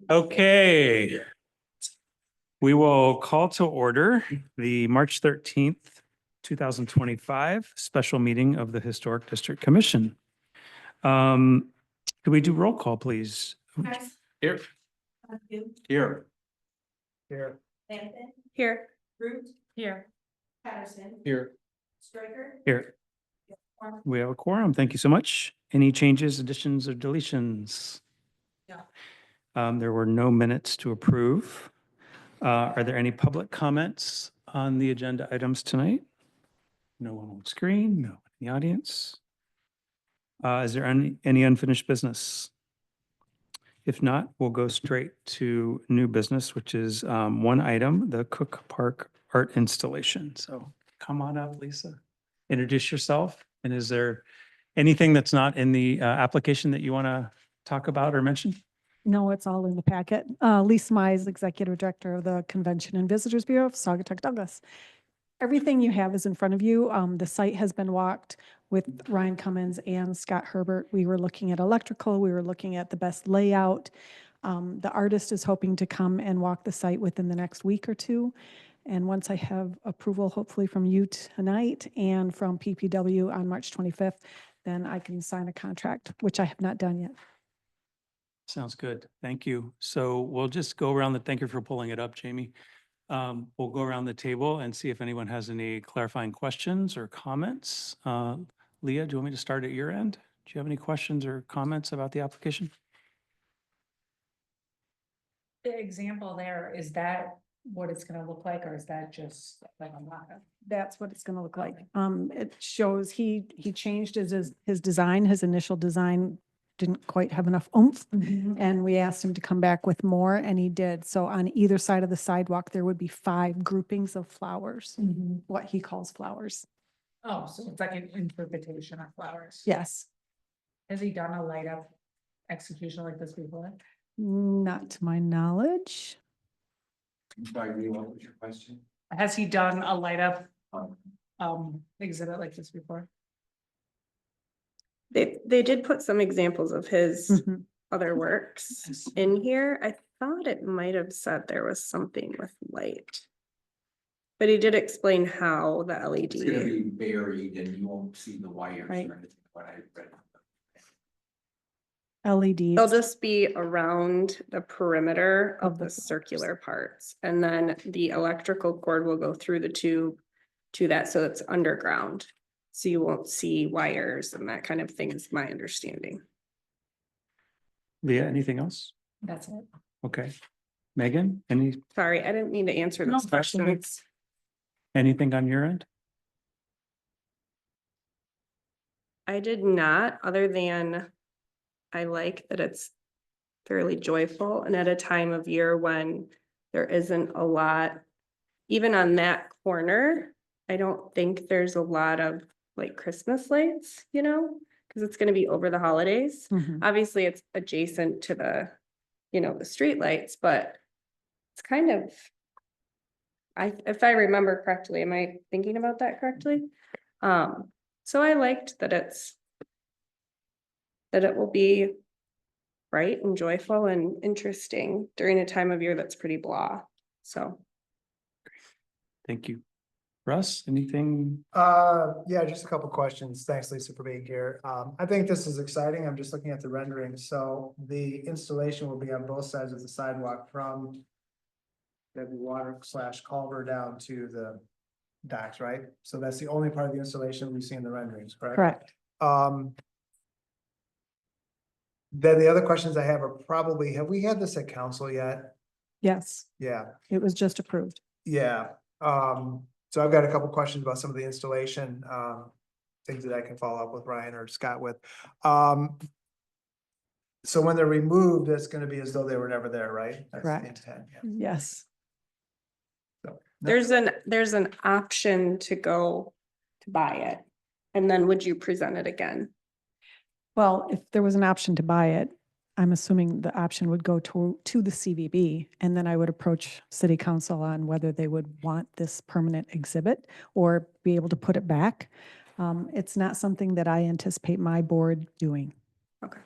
Okay. We will call to order the March 13th, 2025 special meeting of the Historic District Commission. Could we do roll call, please? Here. Here. Here. Lampton. Here. Root. Here. Patterson. Here. Striker. Here. We have a quorum. Thank you so much. Any changes, additions, or deletions? No. There were no minutes to approve. Are there any public comments on the agenda items tonight? No one on screen, no one in the audience. Is there any unfinished business? If not, we'll go straight to new business, which is one item, the Cook Park art installation. So come on up, Lisa. Introduce yourself. And is there anything that's not in the application that you want to talk about or mention? No, it's all in the packet. Lisa Mize, Executive Director of the Convention and Visitors Bureau of Saugatuck Douglas. Everything you have is in front of you. The site has been walked with Ryan Cummins and Scott Herbert. We were looking at electrical. We were looking at the best layout. The artist is hoping to come and walk the site within the next week or two. And once I have approval, hopefully from you tonight and from PPW on March 25th, then I can sign a contract, which I have not done yet. Sounds good. Thank you. So we'll just go around thank you for pulling it up, Jamie. We'll go around the table and see if anyone has any clarifying questions or comments. Leah, do you want me to start at your end? Do you have any questions or comments about the application? The example there, is that what it's gonna look like, or is that just like a mock-up? That's what it's gonna look like. It shows he changed his design, his initial design didn't quite have enough oomph. And we asked him to come back with more and he did. So on either side of the sidewalk, there would be 5 groupings of flowers, what he calls flowers. Oh, so it's like an interpretation of flowers. Yes, Has he done a light up execution like this before? not to my knowledge. I'm sorry, what was your question? Has he done a light up exhibit like this before? They did put some examples of his Mhm. other works in here. I thought it might have said there was something with light. But he did explain how the It's gonna LED. be buried and you won't see the wires or Right. anything, what I read. They'll LEDs. just be around the perimeter Of of the the flowers. circular parts. And then the electrical cord will go through the tube to that, so it's underground. So you won't see wires and that kind of thing is my understanding. Leah, anything else? That's it. Okay. Megan, Sorry, I didn't mean to answer No, those that's okay. questions. anything on your end? I did not, other than I like that it's fairly joyful and at a time of year when there isn't a lot, even on that corner, I don't think there's a lot of like Christmas lights, because it's gonna be over the holidays. Mhm. Obviously, it's adjacent to the, the street lights, but it's kind of, if I remember correctly, am I thinking about that correctly? So I liked that it will be bright and joyful and interesting during a time of year that's pretty blah, so. Thank you. Russ, anything? Yeah, just a couple questions. Thanks, Lisa, for being here. I think this is exciting. I'm just looking at the rendering. So the installation will be on both sides of the sidewalk from the water/culvert down to the docks, right? So that's the only part of the installation we see in the renderings, correct? Correct. Then the other questions I have are probably, have we had this at council yet? Yes, Yeah, it was just approved. yeah. So I've got a couple questions about some of the installation, things that I can follow up with Ryan or Scott with. So when they're removed, it's gonna be as though they were never there, right? That's the Correct. intent, yeah. Yes. So, There's an option to go to buy it, and then would you present it again? Well, if there was an option to buy it, I'm assuming the option would go to the CVB, and then I would approach city council on whether they would want this permanent exhibit or be able to put it back. It's not something that I anticipate my board doing. Okay.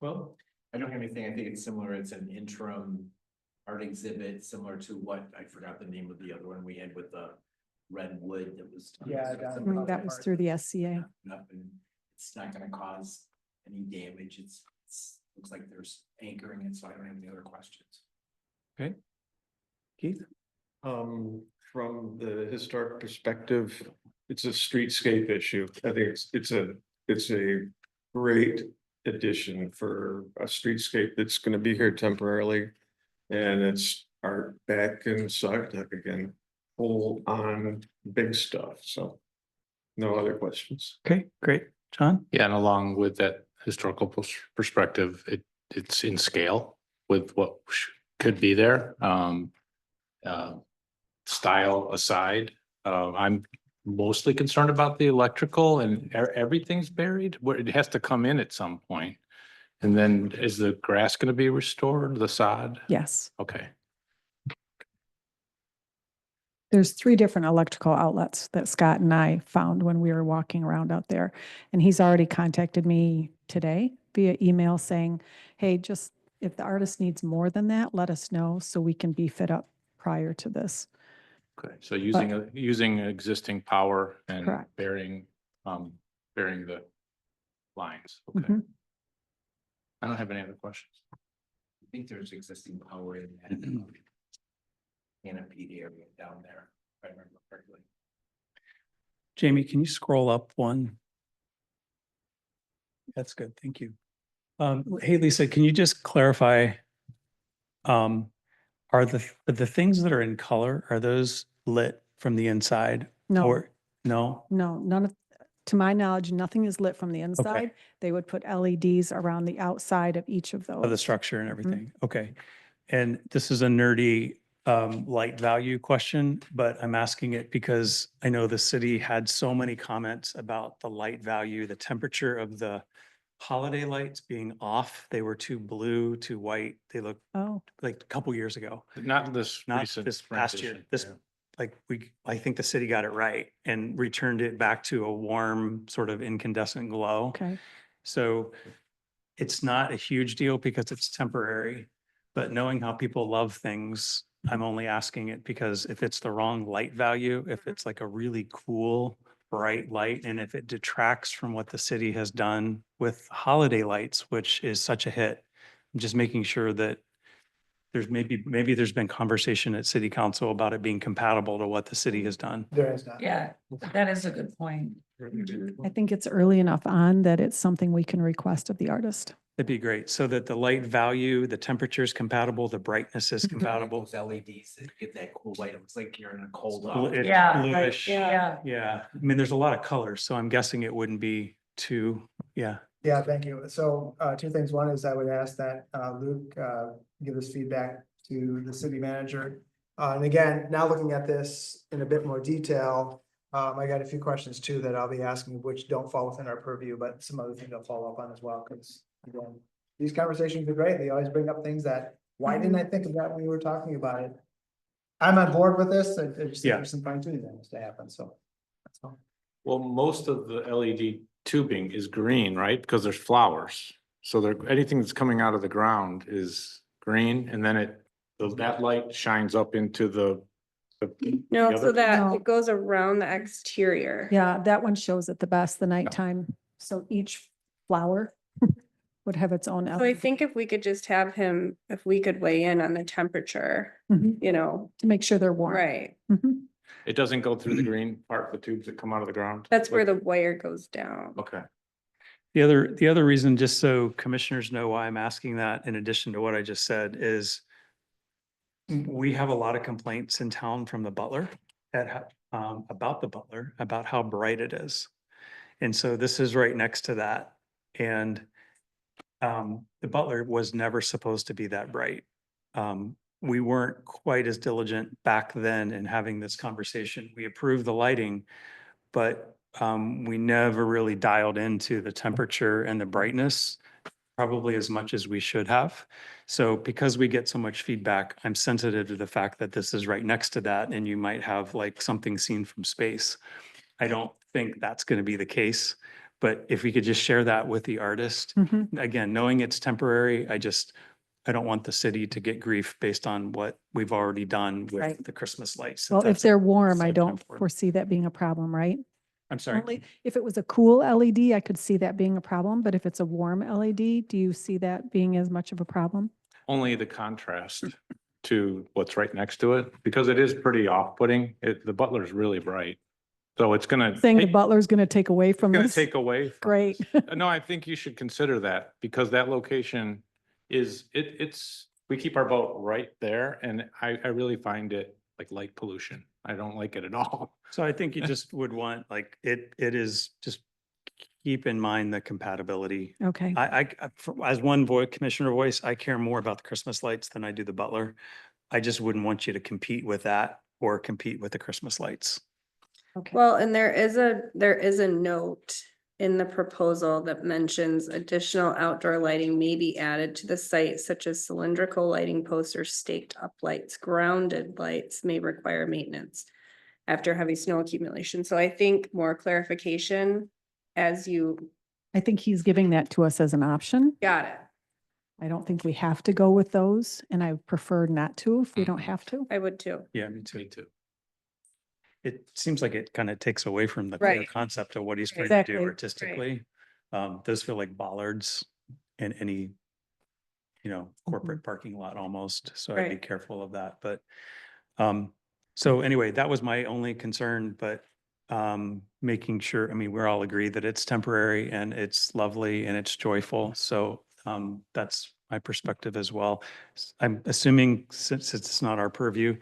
Well, I don't have anything. I think it's similar. It's an interim art exhibit, similar to what, I forgot the name of the other one we had with the red wood that was. Yeah, down in Mm, that was through the SCA. Nothing. It's not gonna cause any damage. Looks like there's anchoring it, so I don't have any other questions. Okay. Keith? From the historic perspective, it's a streetscape issue. I think it's a great addition for a streetscape that's gonna be here temporarily. And it's art back in Sagatuck again, full on big stuff, so. No other questions. Okay, great. John? Yeah, and along with that historical perspective, it's in scale with what could be there. Style aside, I'm mostly concerned about the electrical and everything's buried, where it has to come in at some point. And then is the grass gonna be restored, the sod? Yes. Okay. There's 3 different electrical outlets that Scott and I found when we were walking around out there. And he's already contacted me today via email saying, hey, just if the artist needs more than that, let us know so we can beef it up prior to this. Okay, so using existing power and Correct. burying the lines. Okay. Mhm. I don't have any other questions. I think there's existing power in that canopy area down there, if I remember correctly. Jamie, can you scroll up one? That's good, thank you. Hey, Lisa, can you just clarify? Are the things that are in color, are those lit from the inside? No, Or, no? no, none of, to my knowledge, nothing is lit from the inside. They would put LEDs around the outside of each of those. Of the structure and everything, okay. And this is a nerdy light value question, but I'm asking it because I know the city had so many comments about the light value, the temperature of the holiday lights being off. They were too blue, too white. They looked Oh, like a couple years ago, Not this not recent. this past year. rendition, This, yeah. like I think the city got it right and returned it back to a warm sort of incandescent glow. okay. So it's not a huge deal because it's temporary, but knowing how people love things, I'm only asking it because if it's the wrong light value, if it's like a really cool, bright light, and if it detracts from what the city has done with holiday lights, which is such a hit, I'm just making sure that there's maybe there's been conversation at city council about it being compatible to what the city has done. There is not. Yeah, that is a good point. I think it's early enough on that it's something we can request of the artist. That'd be great. So that the light value, the temperature is compatible, the brightness is compatible. Those LEDs that give that cool light. It looks like you're in a cold. It's Yeah, bluish. Yeah, Yeah, I mean, there's a lot of colors, so I'm guessing it wouldn't be too, yeah. Yeah, thank you. So 2 things. One is I would ask that Luke give us feedback to the city manager. And again, now looking at this in a bit more detail, I got a few questions too that I'll be asking, which don't fall within our purview, but some other things I'll follow up on as well, because again, these conversations are great. They always bring up things that, why didn't I think of that when we were talking about it? I'm on board with this. I just think Yeah. there's some fine tuning that needs to happen, so. That's all. Well, most of the LED tubing is green, right? Because there's flowers. So there, anything that's coming out of the ground is green and then that light shines up into the No, The so other- that No. it goes around the exterior. Yeah, that one shows it the best, the nighttime. So each flower would have its own. So I LED. think if we could just have him, if we could weigh in on the temperature, Mhm. you know, To make sure they're warm. right, Mhm. It doesn't go through the green part, the tubes that come out of the ground? that's where the wire goes down. Okay. The other reason, just so commissioners know why I'm asking that, in addition to what I just said, is we have a lot of complaints in town from the Butler about the Butler, about how bright it is. And so this is right next to that. And the Butler was never supposed to be that bright. We weren't quite as diligent back then in having this conversation. We approved the lighting, but we never really dialed into the temperature and the brightness probably as much as we should have. So because we get so much feedback, I'm sensitive to the fact that this is right next to that and you might have like something seen from space. I don't think that's going to be the case, But if we could just share that with the artist, Mhm. again, knowing it's temporary, I don't want the city to get grief based on what we've already done with Right. the Christmas lights. Well, if that's they're warm, I so don't temporary. foresee that being a problem, right? I'm sorry. Only if it was a cool LED, I could see that being a problem, but if it's a warm LED, do you see that being as much of a problem? Only the contrast to what's right next to it, because it is pretty off-putting. The Butler's really bright. So it's gonna. Saying the take- butler's going to take away from Gonna this? take away. from Great. this. No, I think you should consider that because that location we keep our boat right there and I really find it like light pollution. I don't like it at all. So I think you just would want, like, it is just keep in mind the compatibility. Okay, As one voice, commissioner voice, I care more about the Christmas lights than I do the Butler. I just wouldn't want you to compete with that or compete with the Christmas lights. okay. Well, and there is a note in the proposal that mentions additional outdoor lighting may be added to the site such as cylindrical lighting posts or staked up lights. Grounded lights may require maintenance after heavy snow accumulation. So I think more clarification as you I think he's giving that to us as an option. got it. I don't think we have to go with those, and I prefer not to if we don't have to. I would too. Yeah, me too. Me too. It seems like it kind of takes away from the clear Right. concept of what he's trying to Exactly. do Right. artistically. Those feel like bollards in any, corporate parking lot almost. So I'd be Right. careful of that. But, so anyway, that was my only concern, but, making sure, I mean, we're all agreed that it's temporary and it's lovely and it's joyful. So, that's my perspective as well. I'm assuming since it's not our purview,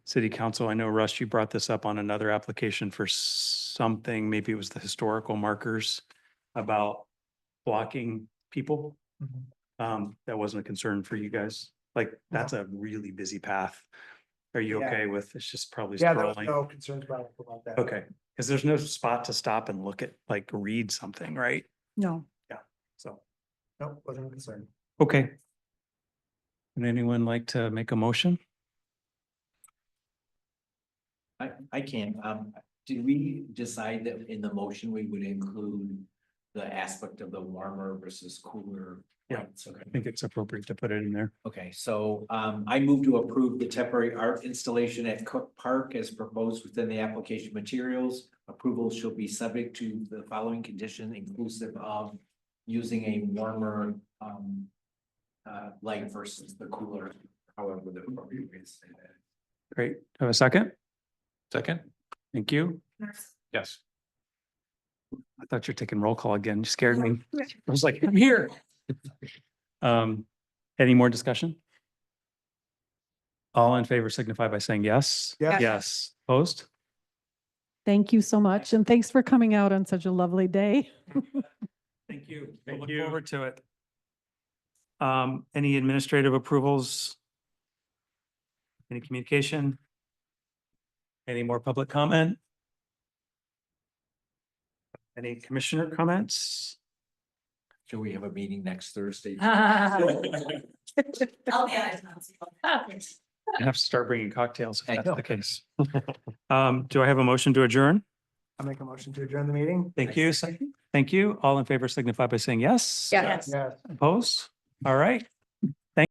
city council, I know Russ, you brought this up on another application for something, maybe it was the historical markers about blocking people. That wasn't a concern for you guys. Like, that's a really busy path. Are you Yeah. okay with, it's just probably Yeah, there was scrolling? no concerns about that. Okay, because there's no spot to stop and look at, like, read something, right? No. So, Nope, wasn't a concern. okay. Would anyone like to make a motion? I can, do we decide that in the motion, we would include the aspect of the warmer versus cooler? Yeah. lights? Okay. I think it's appropriate to put it in there. Okay, so I move to approve the temporary art installation at Cook Park as proposed within the application materials. Approval shall be subject to the following condition inclusive of using a warmer light versus the cooler, however the appropriate way to say that. Great. Have a second? Second? Thank you. Yes. I thought you're taking roll call again. You scared me. I was like, I'm here. Any more discussion? All in favor signify by saying yes. Yes. Yes. Opposed? Thank you so much, and thanks for coming out on such a lovely day. Thank you. Thank Look you. forward to it. Any administrative approvals? Any communication? Any more public comment? Any commissioner comments? Should we have a meeting next Thursday? I'll be out of town. I have to start bringing cocktails I if that's know. the case. Do I have a motion to adjourn? I'll make a motion to adjourn the meeting. Thank you. Thank you. All in favor signify by saying yes. Yes. Yes. Opposed? All right.